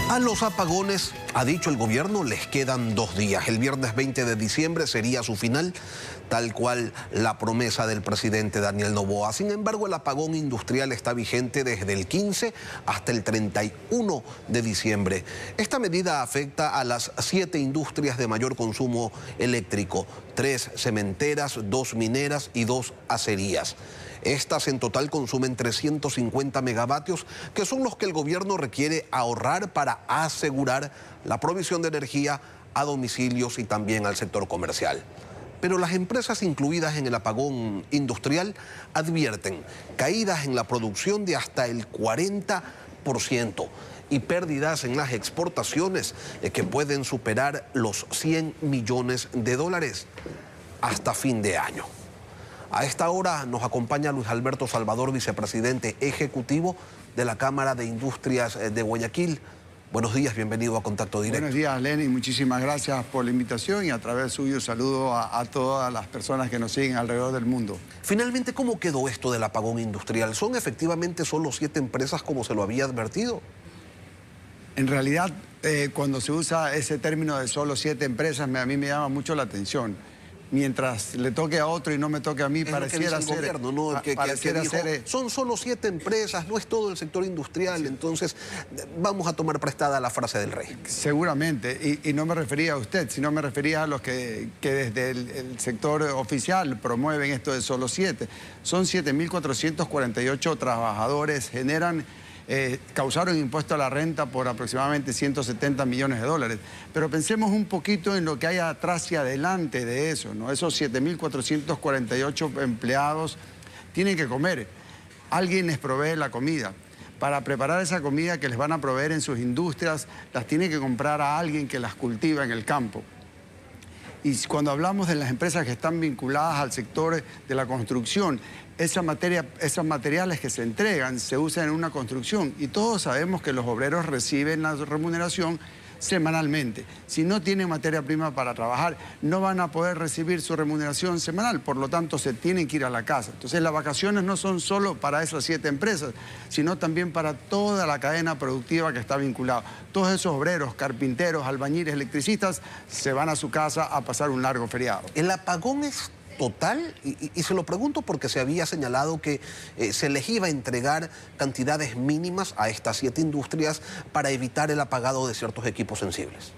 A los apagones, ha dicho el gobierno, les quedan 2 días. El viernes 20 de diciembre sería su final, tal cual la promesa del presidente Daniel Noboa. Sin embargo, el apagón industrial está vigente desde el 15 hasta el 31 de diciembre. Esta medida afecta a las 7 industrias de mayor consumo eléctrico, 3 cementeras, 2 mineras y 2 acerías. Estas en total consumen 350 megavatios, que son los que el gobierno requiere ahorrar para asegurar la provisión de energía a domicilios y también al sector comercial. Pero las empresas incluidas en el apagón industrial advierten caídas en la producción de hasta el 40% y pérdidas en las exportaciones que pueden superar los 100 millones de dólares hasta fin de año. A esta hora nos acompaña Luis Alberto Salvador, vicepresidente ejecutivo de la Cámara de Industrias de Guayaquil. Buenos días, bienvenido a Contacto Directo. Buenos días, Lenny, muchísimas gracias por la invitación y a través suyo saludo a todas las personas que nos siguen alrededor del mundo. Finalmente, ¿cómo quedó esto del apagón industrial? ¿Son efectivamente solo 7 empresas como se lo había advertido? En realidad, cuando se usa ese término de solo 7 empresas, a mí me llama mucho la atención. Mientras le toque a otro y no me toque a mí, pareciera ser... Gobierno, ¿no? que dijo, son solo 7 empresas, no es todo el sector industrial, sí. Entonces vamos a tomar prestada la frase del rey. Seguramente, y no me refería a usted, sino me refería a los que desde el sector oficial promueven esto de solo 7. Son 7.448 trabajadores, causaron impuesto a la renta por aproximadamente 170 millones de dólares. Pero pensemos un poquito en lo que hay atrás y adelante de eso, ¿no? Esos 7.448 empleados tienen que comer. Alguien les provee la comida. Para preparar esa comida que les van a proveer en sus industrias, las tiene que comprar a alguien que las cultiva en el campo. Y cuando hablamos de las empresas que están vinculadas al sector de la construcción, esos materiales que se entregan se usan en una construcción y todos sabemos que los obreros reciben la remuneración semanalmente. Si no tienen materia prima para trabajar, no van a poder recibir su remuneración semanal, por lo tanto se tienen que ir a la casa. Entonces las vacaciones no son solo para esas 7 empresas, sino también para toda la cadena productiva que está vinculada. Todos esos obreros, carpinteros, albañiles, electricistas, se van a su casa a pasar un largo feriado. El apagón es total, y se lo pregunto porque se había señalado que se les iba a entregar cantidades mínimas a estas 7 industrias para evitar el apagado de ciertos equipos sensibles.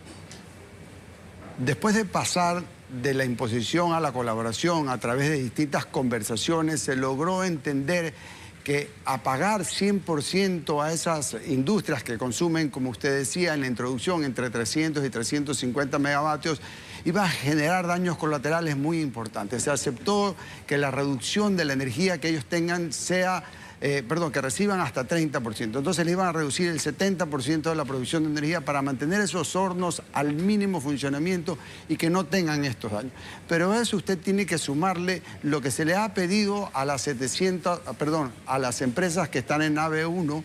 Después de pasar de la imposición a la colaboración a través de distintas conversaciones, se logró entender que apagar 100% a esas industrias que consumen, como usted decía en la introducción, entre 300 y 350 megavatios, iba a generar daños colaterales muy importantes. Se aceptó que la reducción de la energía que ellos tengan que reciban hasta 30%. Entonces le iban a reducir el 70% de la producción de energía para mantener esos hornos al mínimo funcionamiento y que no tengan estos daños. Pero a eso usted tiene que sumarle lo que se le ha pedido a las a las empresas que están en nave 1,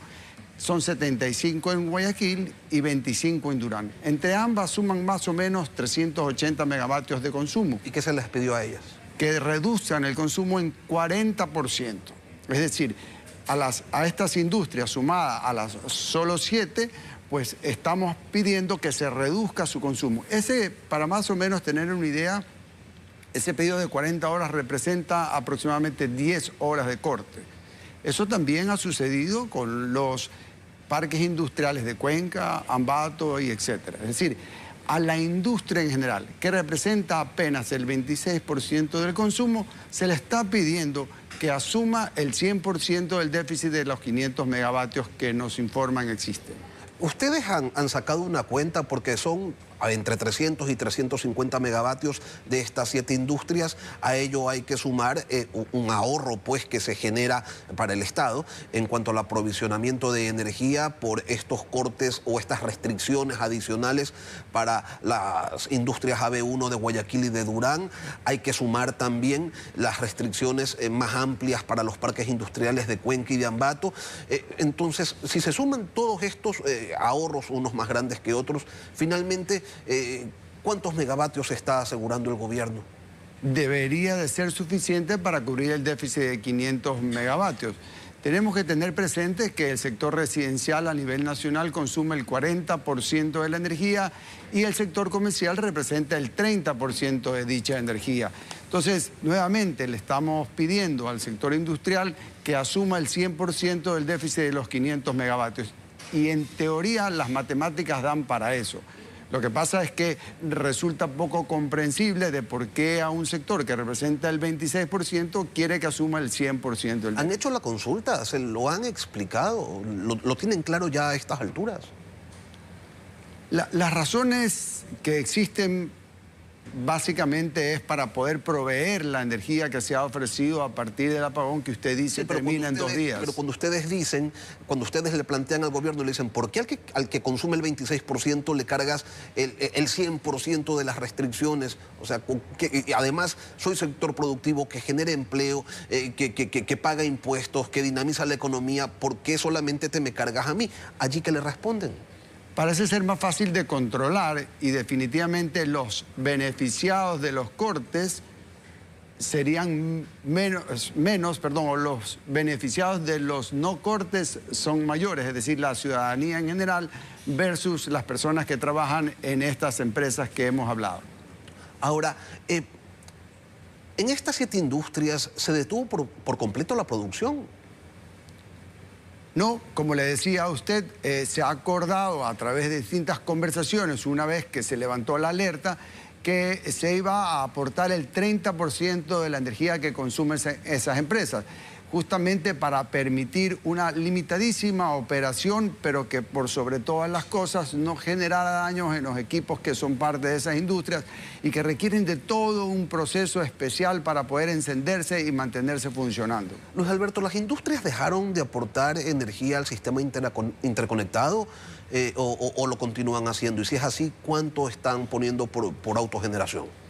son 75 en Guayaquil y 25 en Durán. Entre ambas suman más o menos 380 megavatios de consumo. ¿Y qué se les pidió a ellas? Que reduzcan el consumo en 40%. Es decir, a estas industrias sumadas a las solo 7, pues estamos pidiendo que se reduzca su consumo. Para más o menos tener una idea, ese pedido de 40 horas representa aproximadamente 10 horas de corte. Eso también ha sucedido con los parques industriales de Cuenca, Ambato y etcétera. Es decir, a la industria en general, que representa apenas el 26% del consumo, se le está pidiendo que asuma el 100% del déficit de los 500 megavatios que nos informan existen. Ustedes han sacado una cuenta porque son entre 300 y 350 megavatios de estas 7 industrias. A ello hay que sumar un ahorro pues que se genera para el Estado en cuanto al aprovisionamiento de energía por estos cortes o estas restricciones adicionales para las industrias AB1 de Guayaquil y de Durán. Hay que sumar también las restricciones más amplias para los parques industriales de Cuenca y de Ambato. Entonces, si se suman todos estos ahorros, unos más grandes que otros, finalmente, ¿cuántos megavatios está asegurando el gobierno? Debería de ser suficiente para cubrir el déficit de 500 megavatios. Tenemos que tener presente que el sector residencial a nivel nacional consume el 40% de la energía y el sector comercial representa el 30% de dicha energía. Entonces, nuevamente le estamos pidiendo al sector industrial que asuma el 100% del déficit de los 500 megavatios. Y en teoría las matemáticas dan para eso. Lo que pasa es que resulta poco comprensible de por qué a un sector que representa el 26% quiere que asuma el 100% del... ¿Han hecho la consulta? ¿Se lo han explicado? ¿Lo tienen claro ya a estas alturas? Las razones que existen básicamente es para poder proveer la energía que se ha ofrecido a partir del apagón que usted dice termina en 2 días. Pero cuando ustedes dicen, cuando ustedes le plantean al gobierno, le dicen, ¿por qué al que consume el 26% le cargas el 100% de las restricciones? O sea, que además soy sector productivo que genera empleo, que paga impuestos, que dinamiza la economía, ¿por qué solamente te me cargas a mí? Allí que le responden. Parece ser más fácil de controlar y definitivamente los beneficiados de los cortes serían o los beneficiados de los no cortes son mayores, es decir, la ciudadanía en general versus las personas que trabajan en estas empresas que hemos hablado. Ahora, en estas 7 industrias se detuvo por completo la producción. No, como le decía a usted, se ha acordado a través de distintas conversaciones, una vez que se levantó la alerta, que se iba a aportar el 30% de la energía que consumen esas empresas, justamente para permitir una limitadísima operación, pero que por sobre todas las cosas no generara daños en los equipos que son parte de esas industrias y que requieren de todo un proceso especial para poder encenderse y mantenerse funcionando. Luis Alberto, ¿las industrias dejaron de aportar energía al sistema interconectado o lo continúan haciendo? Y si es así, ¿cuánto están poniendo por autogeneración?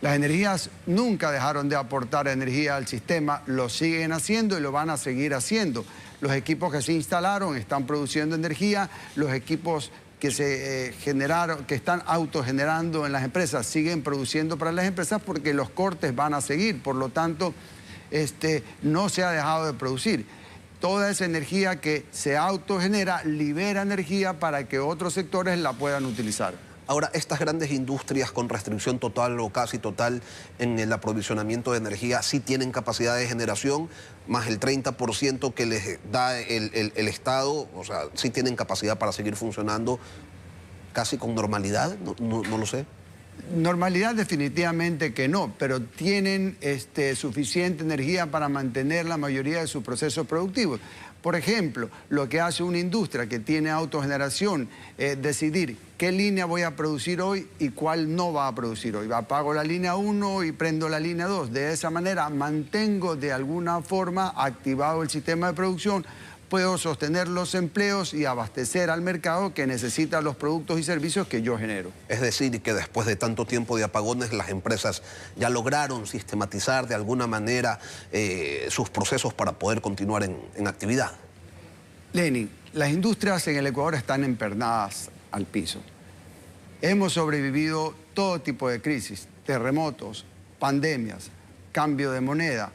Las energías nunca dejaron de aportar energía al sistema, lo siguen haciendo y lo van a seguir haciendo. Los equipos que se instalaron están produciendo energía, los equipos que se generaron, que están autogenerando en las empresas, siguen produciendo para las empresas porque los cortes van a seguir, por lo tanto, no se ha dejado de producir. Toda esa energía que se autogenera libera energía para que otros sectores la puedan utilizar. Ahora, estas grandes industrias con restricción total o casi total en el aprovisionamiento de energía, ¿sí tienen capacidad de generación más el 30% que les da el Estado? O sea, ¿sí tienen capacidad para seguir funcionando casi con normalidad? No lo sé. Normalidad definitivamente que no, pero tienen suficiente energía para mantener la mayoría de sus procesos productivos. Por ejemplo, lo que hace una industria que tiene autogeneración, decidir qué línea voy a producir hoy y cuál no va a producir hoy. Apago la línea 1 y prendo la línea 2. De esa manera mantengo de alguna forma activado el sistema de producción, puedo sostener los empleos y abastecer al mercado que necesita los productos y servicios que yo genero. Es decir, que después de tanto tiempo de apagones, las empresas ya lograron sistematizar de alguna manera sus procesos para poder continuar en actividad. Lenin, las industrias en el Ecuador están empernadas al piso. Hemos sobrevivido todo tipo de crisis, terremotos, pandemias, cambio de moneda,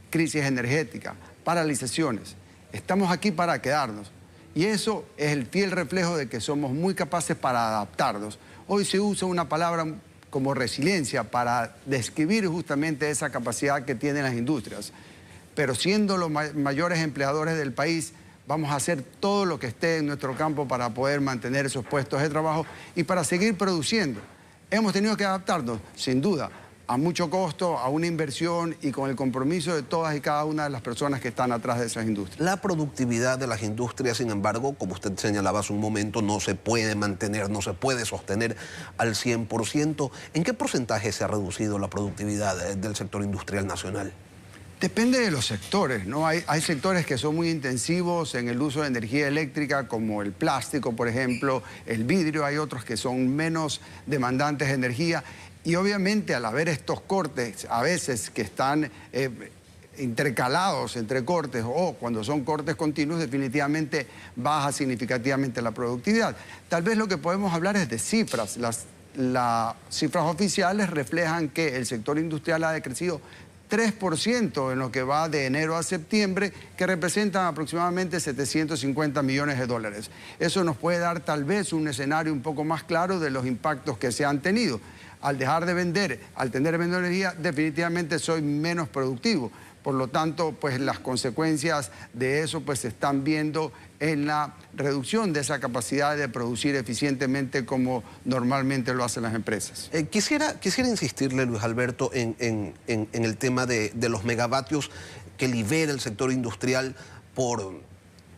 crisis energética, paralizaciones. Estamos aquí para quedarnos y eso es el fiel reflejo de que somos muy capaces para adaptarnos. Hoy se usa una palabra como resiliencia para describir justamente esa capacidad que tienen las industrias. Pero siendo los mayores empleadores del país, vamos a hacer todo lo que esté en nuestro campo para poder mantener esos puestos de trabajo y para seguir produciendo. Hemos tenido que adaptarnos, sin duda, a mucho costo, a una inversión y con el compromiso de todas y cada una de las personas que están atrás de esas industrias. La productividad de las industrias, sin embargo, como usted señalaba hace un momento, no se puede mantener, no se puede sostener al 100%. ¿En qué porcentaje se ha reducido la productividad del sector industrial nacional? Depende de los sectores, ¿no? Hay sectores que son muy intensivos en el uso de energía eléctrica, como el plástico, por ejemplo, el vidrio. Hay otros que son menos demandantes de energía. Y obviamente al haber estos cortes, a veces que están intercalados entre cortes o cuando son cortes continuos, definitivamente baja significativamente la productividad. Tal vez lo que podemos hablar es de cifras. Las cifras oficiales reflejan que el sector industrial ha decrecido 3% en lo que va de enero a septiembre, que representan aproximadamente 750 millones de dólares. Eso nos puede dar tal vez un escenario un poco más claro de los impactos que se han tenido. Al dejar de vender, al tener menos energía, definitivamente soy menos productivo. Por lo tanto, pues las consecuencias de eso pues se están viendo en la reducción de esa capacidad de producir eficientemente como normalmente lo hacen las empresas. Quisiera insistirle, Luis Alberto, en el tema de los megavatios que libera el sector industrial por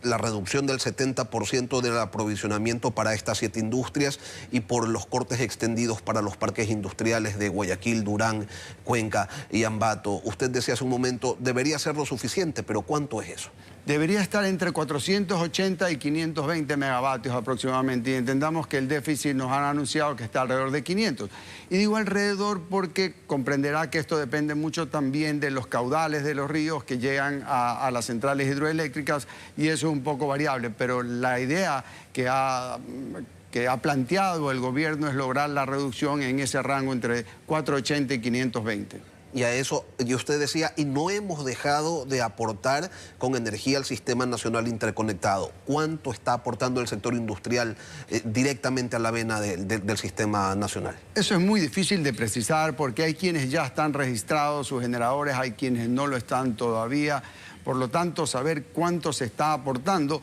la reducción del 70% del aprovisionamiento para estas 7 industrias y por los cortes extendidos para los parques industriales de Guayaquil, Durán, Cuenca y Ambato. Usted decía hace un momento, debería ser lo suficiente, pero ¿cuánto es eso? Debería estar entre 480 y 520 megavatios aproximadamente, y entendamos que el déficit nos han anunciado que está alrededor de 500. Y digo alrededor porque comprenderá que esto depende mucho también de los caudales de los ríos que llegan a las centrales hidroeléctricas, y eso es un poco variable, pero la idea que ha planteado el gobierno es lograr la reducción en ese rango entre 480 y 520. Y a eso, y usted decía, y no hemos dejado de aportar con energía al Sistema Nacional Interconectado. ¿Cuánto está aportando el sector industrial directamente a la vena del Sistema Nacional? Eso es muy difícil de precisar porque hay quienes ya están registrados sus generadores, hay quienes no lo están todavía. Por lo tanto, saber cuánto se está aportando.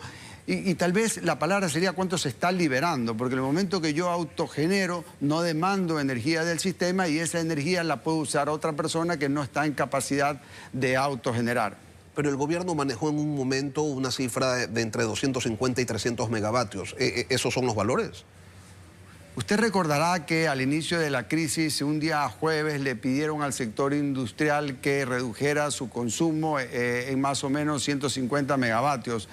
Y tal vez la palabra sería cuánto se está liberando, porque en el momento que yo autogenero, no demando energía del sistema y esa energía la puede usar otra persona que no está en capacidad de autogenerar. Pero el gobierno manejó en un momento una cifra de entre 250 y 300 megavatios. ¿Esos son los valores? Usted recordará que al inicio de la crisis, un día jueves, le pidieron al sector industrial que redujera su consumo en más o menos 150 megavatios.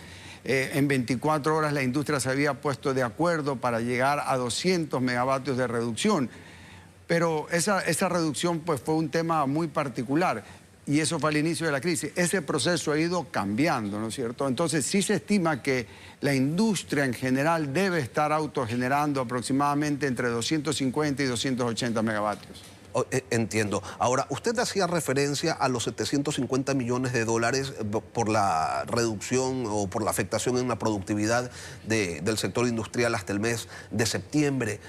En 24 horas la industria se había puesto de acuerdo para llegar a 200 megavatios de reducción. Pero esa reducción pues, fue un tema muy particular y eso fue al inicio de la crisis. Ese proceso ha ido cambiando, ¿no es cierto? Entonces sí se estima que la industria en general debe estar autogenerando aproximadamente entre 250 y 280 megavatios. Entiendo. Ahora, usted hacía referencia a los 750 millones de dólares por la reducción o por la afectación en la productividad del sector industrial hasta el mes de septiembre,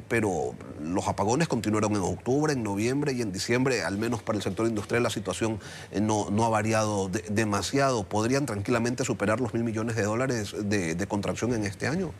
pero los apagones continuaron en octubre, en noviembre y en diciembre, al menos para el sector industrial la situación no ha variado demasiado. ¿Podrían tranquilamente superar los 1.000 millones de dólares de contracción en este año?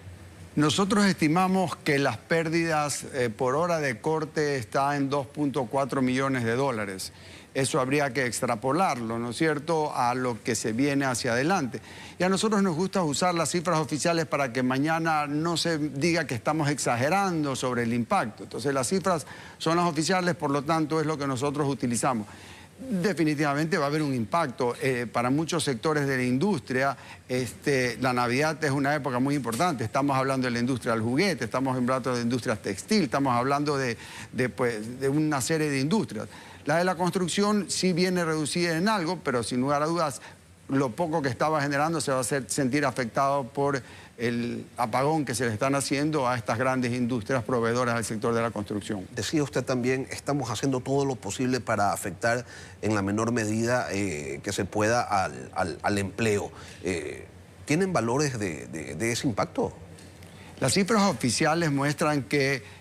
Nosotros estimamos que las pérdidas por hora de corte está en 2.4 millones de dólares. Eso habría que extrapolarlo, ¿no es cierto?, a lo que se viene hacia adelante. Y a nosotros nos gusta usar las cifras oficiales para que mañana no se diga que estamos exagerando sobre el impacto. Entonces las cifras son las oficiales, por lo tanto es lo que nosotros utilizamos. Definitivamente va a haber un impacto para muchos sectores de la industria. La Navidad es una época muy importante. Estamos hablando de la industria del juguete, estamos hablando de industrias textil, estamos hablando de una serie de industrias. La de la construcción sí viene reducida en algo, pero sin lugar a dudas lo poco que estaba generando se va a sentir afectado por el apagón que se le están haciendo a estas grandes industrias proveedoras del sector de la construcción. Decía usted también, estamos haciendo todo lo posible para afectar en la menor medida que se pueda al empleo. ¿Tienen valores de ese impacto? Las cifras oficiales muestran que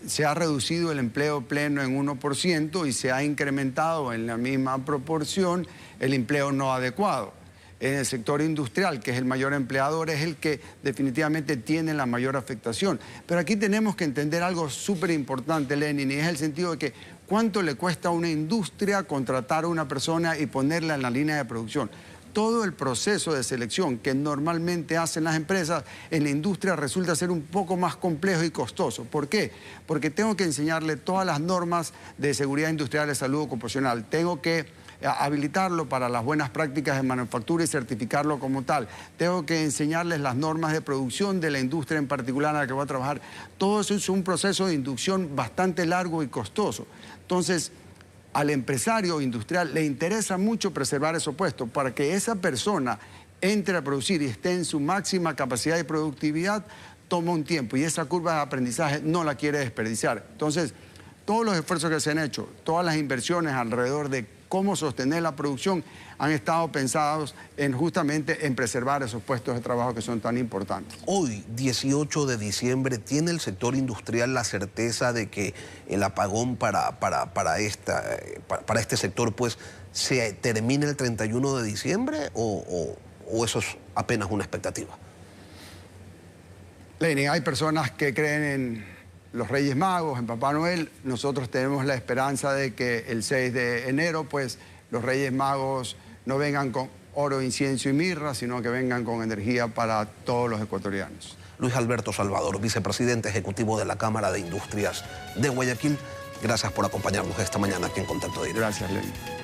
se ha reducido el empleo pleno en 1% y se ha incrementado en la misma proporción el empleo no adecuado. En el sector industrial, que es el mayor empleador, es el que definitivamente tiene la mayor afectación. Pero aquí tenemos que entender algo súper importante, Lenin, y es el sentido de que cuánto le cuesta a una industria contratar a una persona y ponerla en la línea de producción. Todo el proceso de selección que normalmente hacen las empresas en la industria resulta ser un poco más complejo y costoso. ¿Por qué? Porque tengo que enseñarle todas las normas de seguridad industrial y salud ocupacional. Tengo que habilitarlo para las buenas prácticas de manufactura y certificarlo como tal. Tengo que enseñarles las normas de producción de la industria en particular en la que voy a trabajar. Todo eso es un proceso de inducción bastante largo y costoso. Entonces, al empresario industrial le interesa mucho preservar esos puestos para que esa persona entre a producir y esté en su máxima capacidad de productividad, toma un tiempo y esa curva de aprendizaje no la quiere desperdiciar. Entonces, todos los esfuerzos que se han hecho, todas las inversiones alrededor de cómo sostener la producción, han estado pensados justamente en preservar esos puestos de trabajo que son tan importantes. Hoy, 18 de diciembre, ¿tiene el sector industrial la certeza de que el apagón para este sector pues se termine el 31 de diciembre o eso es apenas una expectativa? Lenin, hay personas que creen en los Reyes Magos, en Papá Noel. Nosotros tenemos la esperanza de que el 6 de enero, pues, los Reyes Magos no vengan con oro, incienso y mirra, sino que vengan con energía para todos los ecuatorianos. Luis Alberto Salvador, vicepresidente ejecutivo de la Cámara de Industrias de Guayaquil, gracias por acompañarnos esta mañana aquí en Contacto Directo. Gracias, Lenin.